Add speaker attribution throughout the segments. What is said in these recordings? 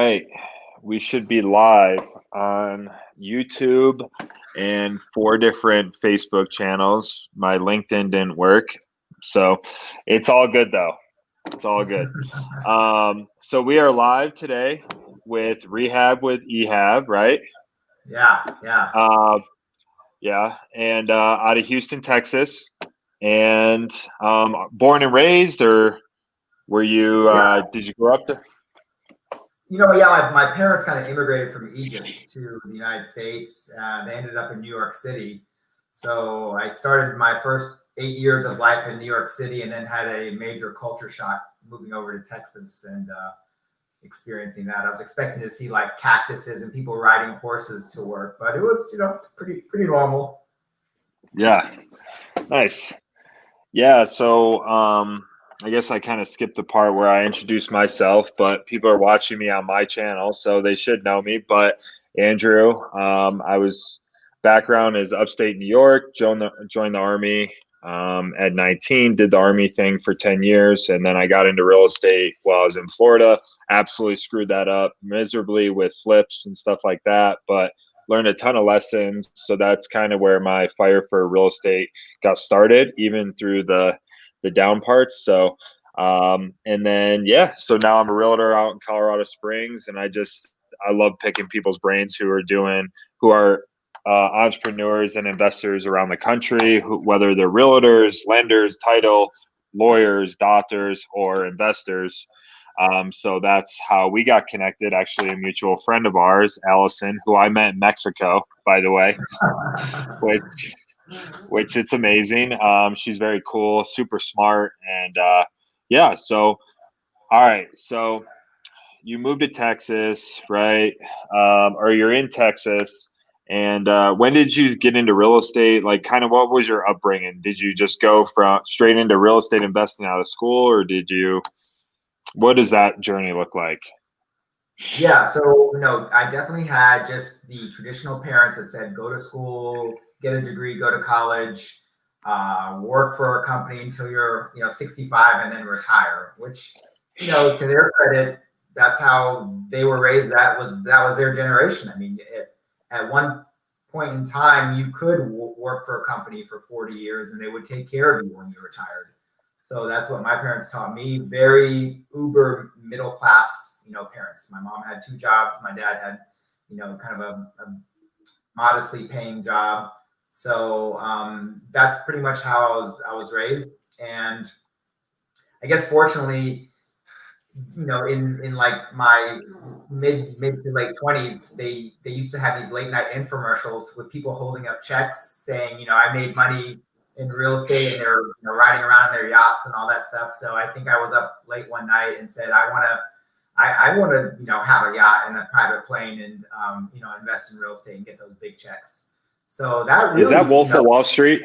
Speaker 1: right. We should be live on YouTube and 4 different Facebook channels. My LinkedIn didn't work. So it's all good though. It's all good. So we are live today with Rehab with Ehab, right?
Speaker 2: Yeah.
Speaker 1: Yeah. And out of Houston, Texas. And born and raised, or were you,
Speaker 2: Yeah.
Speaker 1: did you grow up there?
Speaker 2: Yeah, my parents kind of immigrated from Egypt to the United States. They ended up in New York City. So I started my first 8 years of life in New York City and then had a major culture shock moving over to Texas and experiencing that. I was expecting to see like cactuses and people riding horses to work, but it was, pretty normal.
Speaker 1: Yeah. Nice. Yeah, so I guess I kind of skipped the part where I introduced myself, but people are watching me on my channel, so they should know me. But Andrew, I was background is upstate New York, joined the Army at 19, did the Army thing for 10 years, and then I got into real estate while I was in Florida. Absolutely screwed that up miserably with flips and stuff like that, but learned a ton of lessons. So that's kind of where my fire for real estate got started, even through the down parts. So and then so now I'm a realtor out in Colorado Springs, and I love picking people's brains who are entrepreneurs and investors around the country, whether they're realtors, lenders, title, lawyers, doctors, or investors. So that's how we got connected. Actually, a mutual friend of ours, Allison, who I met in Mexico, by the way, which it's amazing. She's very cool, super smart, and yeah. So all right, so you moved to Texas, right? Or you're in Texas. And when did you get into real estate? Like, kind of, what was your upbringing? Did you just go from straight into real estate investing out of school, or did you? What does that journey look like?
Speaker 2: Yeah, so I definitely had just the traditional parents that said go to school, get a degree, go to college, work for a company until you're 65 and then retire. Which to their credit, that's how they were raised. That was their generation. I mean, at one point in time, you could work for a company for 40 years and they would take care of you when you retired. So that's what my parents taught me. Very uber middle class, parents. My mom had 2 jobs. My dad had, kind of a modestly paying job. So that's pretty much how I was raised. And I guess fortunately, in like my mid to late 20s, they used to have these late night infomercials with people holding up checks saying, I made money in real estate, and they're riding around in their yachts and all that stuff. So I think I was up late one night and said, I want to have a yacht and a private plane and invest in real estate and get those big checks. So that really,
Speaker 1: Is that Wolf of Wall Street?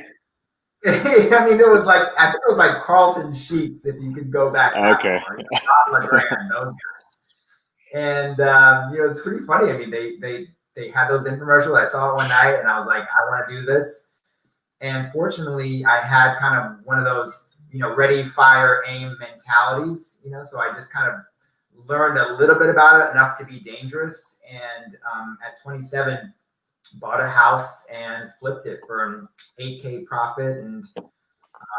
Speaker 2: I mean, I think it was like Carlton Sheets, if you could go back that
Speaker 1: Okay.
Speaker 2: far. John LeGrand, those guys. And it's pretty funny. I mean, they had those infomercials. I saw it one night, and I was like, I want to do this. And fortunately, I had kind of one of those ready, fire, aim mentalities. So I just kind of learned a little bit about it, enough to be dangerous. And at 27, bought a house and flipped it for an 8K profit, and so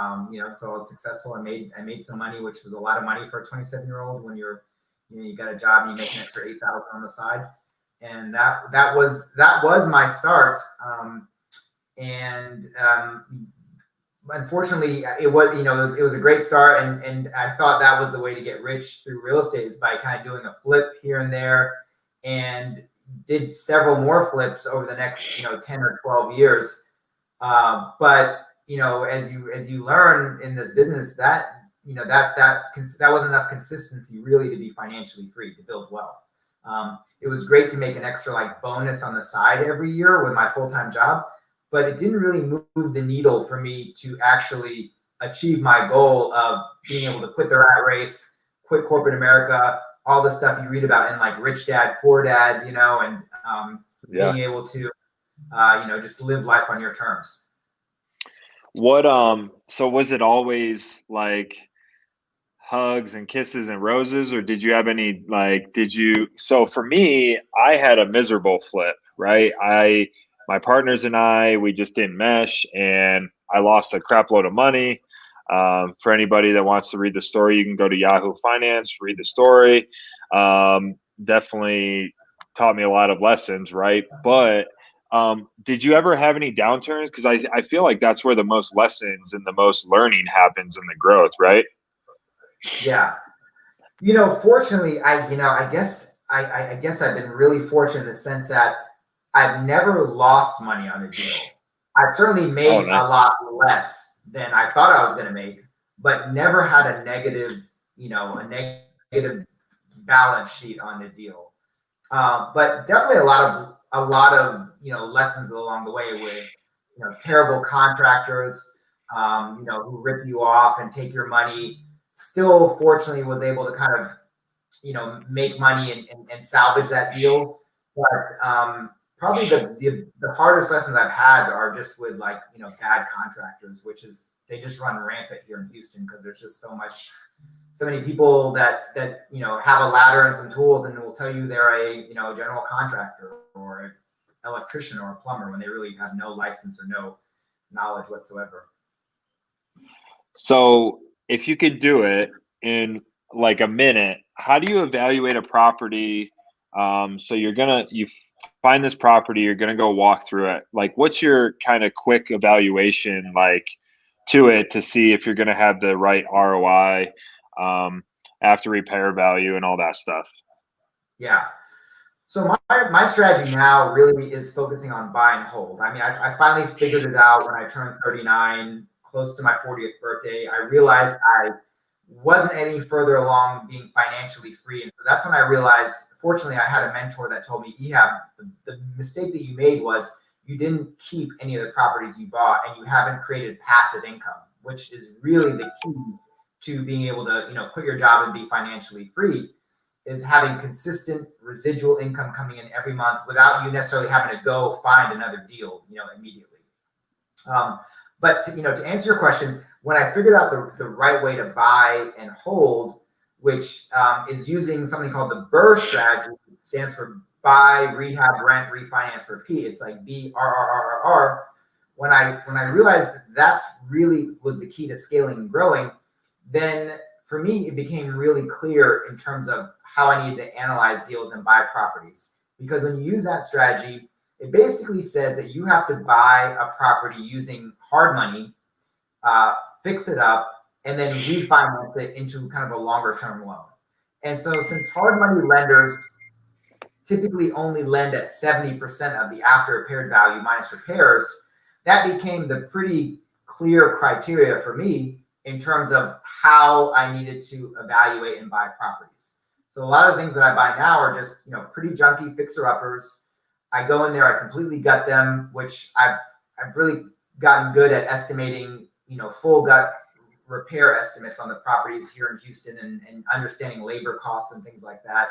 Speaker 2: I was successful. I made some money, which was a lot of money for a 27-year-old when you got a job and you make an extra 8,000 on the side, and that was my start. And unfortunately, it was a great start, and I thought that was the way to get rich through real estate, is by kind of doing a flip here and there, and did several more flips over the next 10 or 12 years. But as you learn in this business, that wasn't enough consistency really to be financially free, to build wealth. It was great to make an extra like bonus on the side every year with my full-time job, but it didn't really move the needle for me to actually achieve my goal of being able to quit the rat race, quit corporate America, all the stuff you read about in like Rich Dad, Poor Dad, and being able to, just live life on your terms.
Speaker 1: What so was it always like, hugs and kisses and roses, or did you have any like so for me, I had a miserable flip, right? My partners and we just didn't mesh, and I lost a crap load of money. For anybody that wants to read the story, you can go to Yahoo Finance, read the story. Definitely taught me a lot of lessons, right? But did you ever have any downturns? Because I feel like that's where the most lessons and the most learning happens in the growth, right?
Speaker 2: Yeah. Fortunately, I guess I've been really fortunate in the sense that I've never lost money on a deal. I've certainly
Speaker 1: Oh,
Speaker 2: made
Speaker 1: nice.
Speaker 2: a lot less than I thought I was going to make, but never had a negative balance sheet on the deal. But definitely a lot of lessons along the way with terrible contractors, who rip you off and take your money. Still, fortunately, was able to kind of make money and salvage that deal. But probably the hardest lessons I've had are just with bad contractors, which is they just run rampant here in Houston because there's just so many people that have a ladder and some tools and will tell you they're a general contractor or an electrician or a plumber when they really have no license or no knowledge whatsoever.
Speaker 1: So if you could do it in like a minute, how do you evaluate a property? So you find this property, you're gonna go walk through it. Like, what's your kind of quick evaluation like to it to see if you're gonna have the right ROI, after repair value and all that stuff?
Speaker 2: Yeah. So my strategy now really is focusing on buy and hold. I mean, I finally figured it out when I turned 39, close to my 40th birthday. I realized I wasn't any further along being financially free. And so that's when I realized, fortunately, I had a mentor that told me, Ehab, the mistake that you made was you didn't keep any of the properties you bought and you haven't created passive income, which is really the key to being able to, quit your job and be financially free, is having consistent residual income coming in every month without you necessarily having to go find another deal, immediately. But to answer your question, when I figured out the right way to buy and hold, which is using something called the BRRRR strategy, it stands for buy, rehab, rent, refinance, repeat. It's like BRRRR. When I realized that's really was the key to scaling and growing, then for me it became really clear in terms of how I needed to analyze deals and buy properties. Because when you use that strategy, it basically says that you have to buy a property using hard money, fix it up, and then refinance it into kind of a longer term loan. And so since hard money lenders typically only lend at 70% of the after repaired value minus repairs, that became the pretty clear criteria for me in terms of how I needed to evaluate and buy properties. So a lot of the things that I buy now are just, pretty junky fixer-uppers. I go in there, I completely gut them, which I've really gotten good at estimating, full gut repair estimates on the properties here in Houston and understanding labor costs and things like that.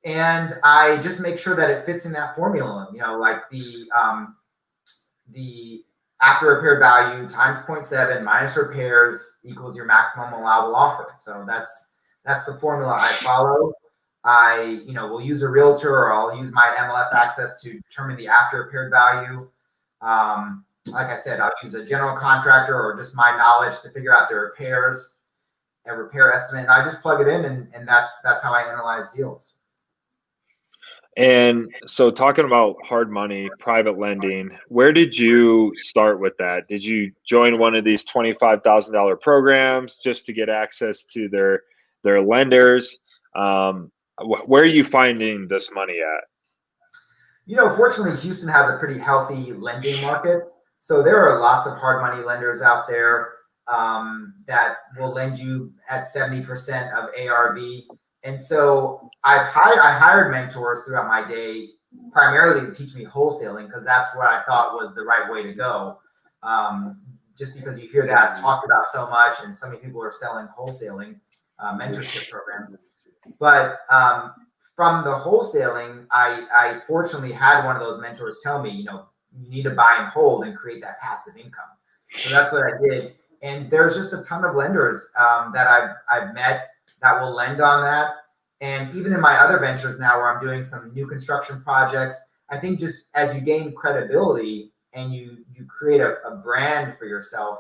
Speaker 2: And I just make sure that it fits in that formula, like the after repaired value times 0.7 minus repairs equals your maximum allowable offer. So that's the formula I follow. I, will use a realtor or I'll use my MLS access to determine the after repaired value. Like I said, I'll use a general contractor or just my knowledge to figure out the repairs, a repair estimate. And I just plug it in and that's how I analyze deals.
Speaker 1: And so talking about hard money, private lending, where did you start with that? Did you join one of these $25,000 programs just to get access to their lenders? Where are you finding this money at?
Speaker 2: Fortunately, Houston has a pretty healthy lending market. So there are lots of hard money lenders out there that will lend you at 70% of ARV. And so I hired mentors throughout my day, primarily to teach me wholesaling, because that's what I thought was the right way to go. Just because you hear that talked about so much, and so many people are selling wholesaling mentorship programs. But from the wholesaling, I fortunately had one of those mentors tell me, you need to buy and hold and create that passive income. So that's what I did. And there's just a ton of lenders that I've met that will lend on that. And even in my other ventures now, where I'm doing some new construction projects, I think just as you gain credibility and you create a brand for yourself,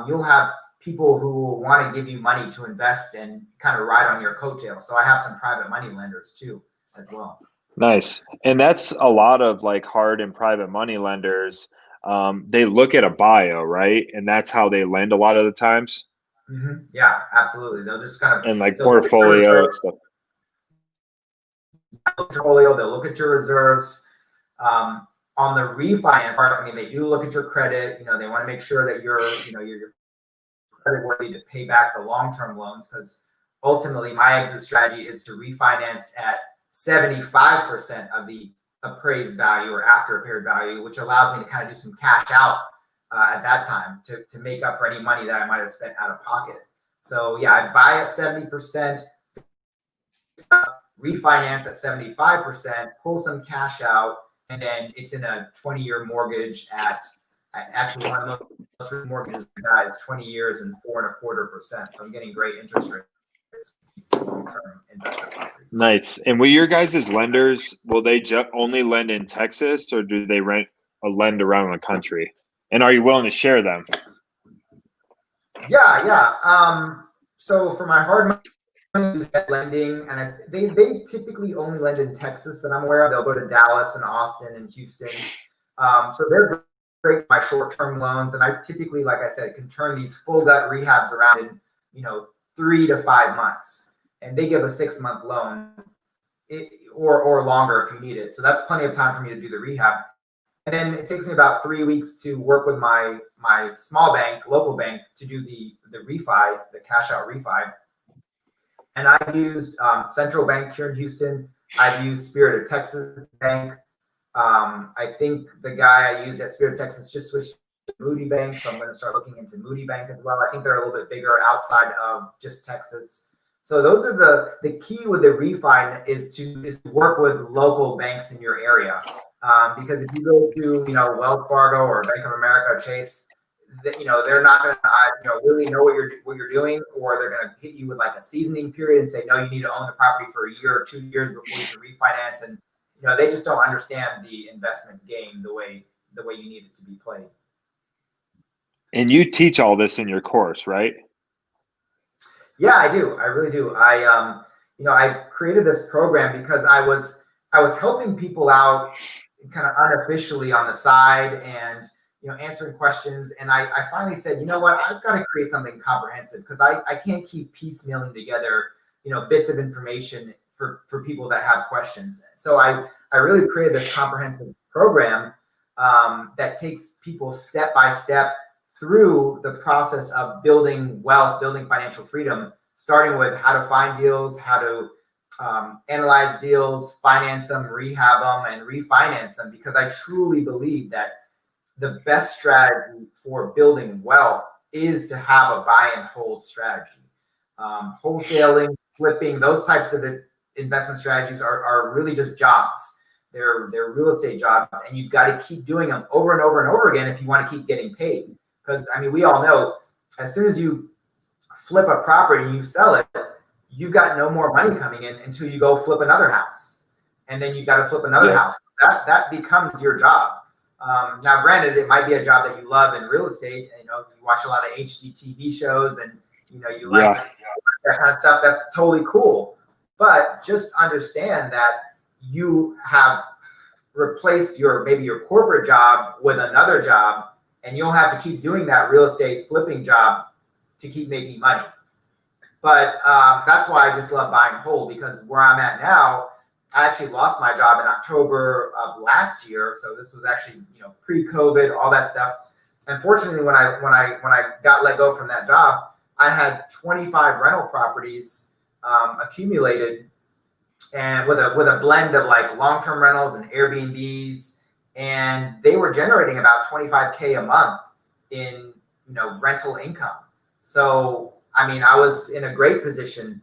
Speaker 2: you'll have people who will want to give you money to invest and kind of ride on your coattails. So I have some private money lenders too, as well.
Speaker 1: Nice. And that's a lot of like hard and private money lenders. They look at a bio, right? And that's how they lend a lot of the times.
Speaker 2: Mm-hmm. Yeah, absolutely. They'll just kind of,
Speaker 1: and like portfolio stuff.
Speaker 2: Portfolio, they'll look at your reserves. On the refinance part, I mean, they do look at your credit. You know, they want to make sure that you're credit worthy to pay back the long-term loans, because ultimately my exit strategy is to refinance at 75% of the appraised value or after appraised value, which allows me to kind of do some cash out at that time to make up for any money that I might have spent out of pocket. So yeah, I buy at 70%, refinance at 75%, pull some cash out, and then it's in a 20-year mortgage at actually one of the most mortgages is 20 years and 4.25%. So I'm getting great interest rates. Long-term investment properties.
Speaker 1: Nice. And will your guys' lenders, will they only lend in Texas, or do they lend around the country? And are you willing to share them?
Speaker 2: Yeah. So for my hard money lending, and they typically only lend in Texas that I'm aware of. They'll go to Dallas and Austin and Houston. So they're great my short-term loans, and I typically, like I said, can turn these full gut rehabs around in 3 to 5 months, and they give a 6-month loan or longer if you need it. So that's plenty of time for me to do the rehab. And then it takes me about 3 weeks to work with my small bank, local bank, to do the refi, the cash out refi. And I've used Central Bank here in Houston. I've used Spirit of Texas Bank. I think the guy I used at Spirit of Texas just switched to Moody Bank, so I'm going to start looking into Moody Bank as well. I think they're a little bit bigger outside of just Texas. So those are the key with the refi is to work with local banks in your area. Because if you go to Wells Fargo or Bank of America or Chase, they're not going to really know what you're doing, or they're going to hit you with like a seasoning period and say, no, you need to own the property for a year or 2 years before you can refinance. And they just don't understand the investment game the way you need it to be played.
Speaker 1: And you teach all this in your course, right?
Speaker 2: Yeah, I do. I really do. I created this program because I was helping people out kind of unofficially on the side and answering questions. And I finally said, you know what, I've got to create something comprehensive, because I can't keep piecemealing together bits of information for people that have questions. So I really created this comprehensive program that takes people step by step through the process of building wealth, building financial freedom, starting with how to find deals, how to analyze deals, finance them, rehab them, and refinance them. Because I truly believe that the best strategy for building wealth is to have a buy and hold strategy. Wholesaling, flipping, those types of investment strategies are really just jobs. They're real estate jobs, and you've got to keep doing them over and over and over again if you want to keep getting paid. Because we all know, as soon as you flip a property and you sell it, you've got no more money coming in until you go flip another house, and then you've got to flip another house. That becomes your job. Now, granted, it might be a job that you love in real estate. You watch a lot of HGTV shows, and you like that kind of stuff. That's totally cool. But just understand that you have replaced maybe your corporate job with another job, and you'll have to keep doing that real estate flipping job to keep making money. But that's why I just love buy and hold, because where I'm at now, I actually lost my job in October of last year. So this was actually pre-COVID, all that stuff. Unfortunately, when I got let go from that job, I had 25 rental properties accumulated, and with a blend of like long-term rentals and Airbnbs, and they were generating about $25K a month in rental income. So I was in a great position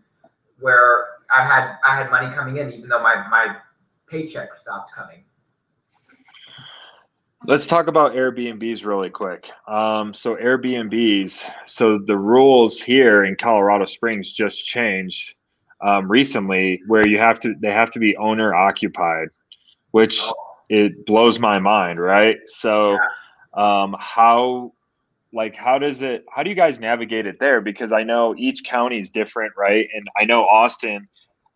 Speaker 2: where I had money coming in, even though my paycheck stopped coming.
Speaker 1: Let's talk about Airbnbs really quick. So Airbnbs, so the rules here in Colorado Springs just changed recently, where they have to be owner occupied, which
Speaker 2: Oh,
Speaker 1: it blows my mind, right? So
Speaker 2: yeah.
Speaker 1: how how do you guys navigate it there? Because I know each county is different, right? And I know Austin,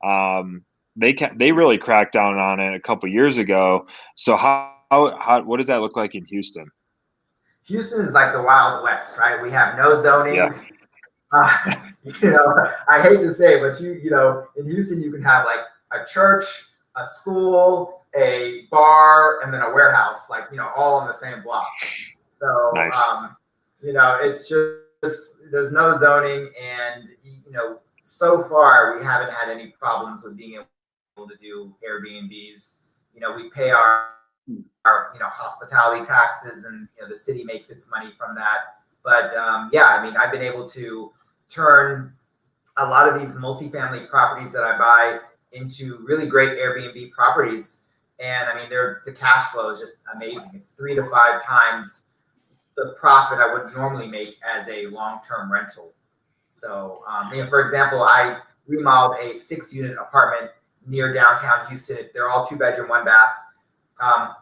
Speaker 1: um, they really cracked down on it a couple years ago. So how what does that look like in Houston?
Speaker 2: Houston is like the Wild West, right? We have no
Speaker 1: Yeah,
Speaker 2: zoning. Uh, I hate to say it, but in Houston, you can have like a church, a school, a bar, and then a warehouse, like, all on the same block. So,
Speaker 1: nice.
Speaker 2: it's just, there's no zoning. And, so far, we haven't had any problems with being able to do Airbnbs. We pay our hospitality taxes, and the city makes its money from that. But yeah, I mean, I've been able to turn a lot of these multifamily properties that I buy into really great Airbnb properties. And I mean, the cash flow is just amazing. It's 3 to 5 times the profit I would normally make as a long-term rental. So, for example, I remodeled a 6-unit apartment near downtown Houston. They're all 2 bedroom, 1 bath.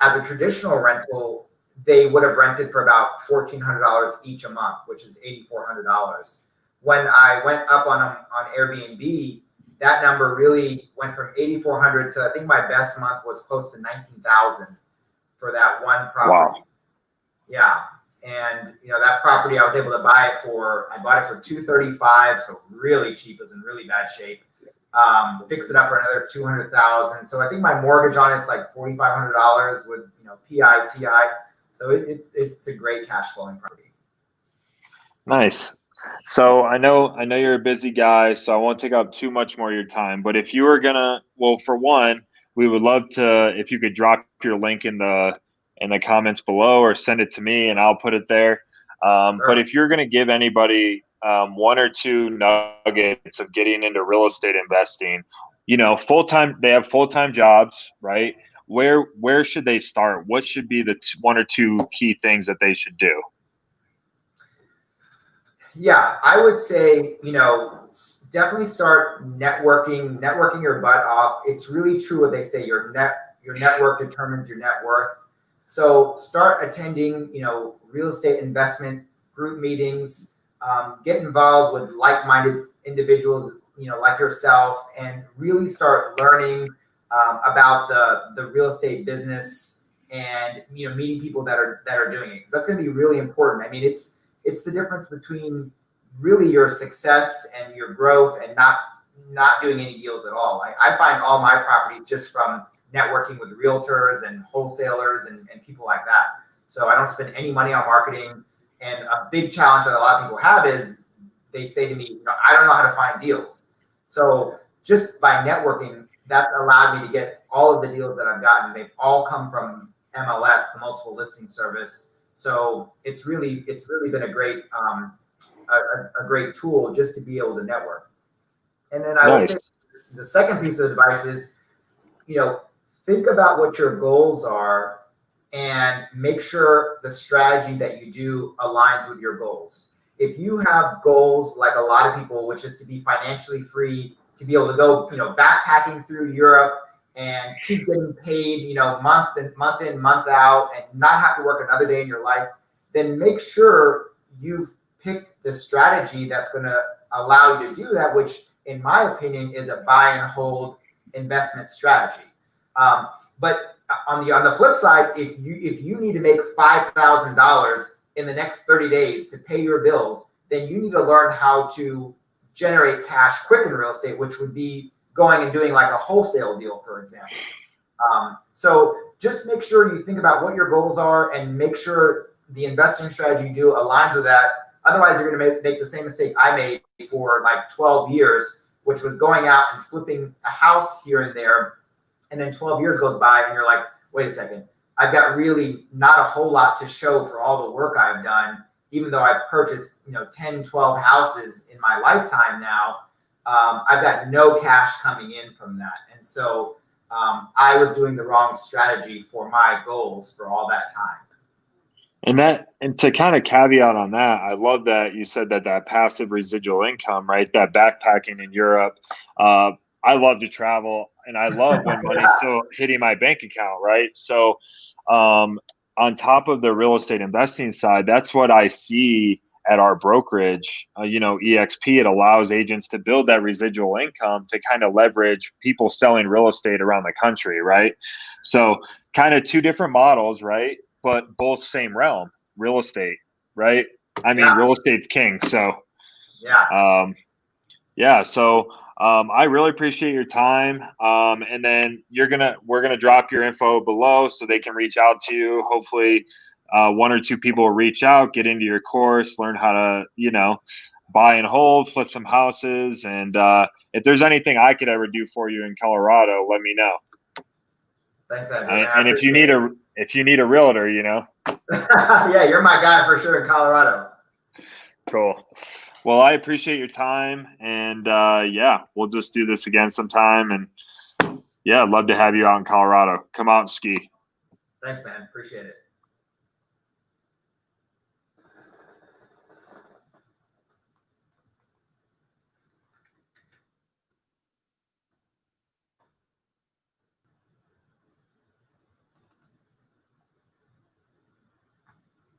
Speaker 2: As a traditional rental, they would have rented for about $1,400 each a month, which is $8,400. When I went up on Airbnb, that number really went from 8,400 to, I think my best month was close to 19,000 for that one
Speaker 1: Wow.
Speaker 2: property. Yeah. And that property I was able to buy it for, I bought it for 235, so really cheap. It was in really bad shape. Fix it up for another 200,000. So I think my mortgage on it's like $4,500 with PITI. So it's a great cash flowing property.
Speaker 1: Nice. So I know you're a busy guy, so I won't take up too much more of your time. But if you were gonna, well, for one, we would love to if you could drop your link in the comments below or send it to me and I'll put it there. But
Speaker 2: Sure.
Speaker 1: if you're gonna give anybody one or two nuggets of getting into real estate investing, full time they have full time jobs, right? Where should they start? What should be the one or two key things that they should do?
Speaker 2: Yeah, I would say, definitely start networking your butt off. It's really true what they say, your network determines your net worth. So start attending, real estate investment group meetings, get involved with like-minded individuals, like yourself, and really start learning about the real estate business, and meeting people that are doing it, because that's going to be really important. I mean, it's the difference between really your success and your growth and not doing any deals at all. I find all my properties just from networking with realtors and wholesalers and people like that. So I don't spend any money on marketing. And a big challenge that a lot of people have is they say to me, I don't know how to find deals. So just by networking, that's allowed me to get all of the deals that I've gotten. They've all come from MLS, the multiple listing service. So it's really been a great a great tool just to be able to network. And then I would
Speaker 1: Nice.
Speaker 2: say the second piece of advice is, think about what your goals are and make sure the strategy that you do aligns with your goals. If you have goals like a lot of people, which is to be financially free, to be able to go, backpacking through Europe and keep getting paid, month in, month out, and not have to work another day in your life, then make sure you've picked the strategy that's going to allow you to do that, which in my opinion is a buy and hold investment strategy. But on the flip side, if you need to make $5,000 in the next 30 days to pay your bills, then you need to learn how to generate cash quick in real estate, which would be going and doing like a wholesale deal, for example. So just make sure you think about what your goals are and make sure the investing strategy you do aligns with that. Otherwise, you're going to make the same mistake I made for like 12 years, which was going out and flipping a house here and there. And then 12 years goes by and you're like, wait a second, I've got really not a whole lot to show for all the work I've done, even though I've purchased, 10, 12 houses in my lifetime now. I've got no cash coming in from that. And so I was doing the wrong strategy for my goals for all that time.
Speaker 1: And to kind of caveat on that, I love that you said that passive residual income, right? That backpacking in Europe. Uh, I love to travel, and I love when money's
Speaker 2: Yeah.
Speaker 1: still hitting my bank account, right? So, on top of the real estate investing side, that's what I see at our brokerage. EXP, it allows agents to build that residual income to kind of leverage people selling real estate around the country, right? So, kind of two different models, right? But both same realm, real estate, right? I mean,
Speaker 2: Yeah.
Speaker 1: real estate's king. So,
Speaker 2: Yeah.
Speaker 1: um, yeah. So, I really appreciate your time. And then we're gonna drop your info below so they can reach out to you. Hopefully, one or two people will reach out, get into your course, learn how to, buy and hold, flip some houses, and if there's anything I could ever do for you in Colorado, let me know.
Speaker 2: Thanks, Andrew. Man, I
Speaker 1: And if
Speaker 2: appreciate it.
Speaker 1: you need a realtor,
Speaker 2: Yeah, you're my guy for sure in Colorado.
Speaker 1: Cool. Well, I appreciate your time, and yeah, we'll just do this again sometime. And yeah, I'd love to have you out in Colorado. Come out and ski.
Speaker 2: Thanks, man. Appreciate it.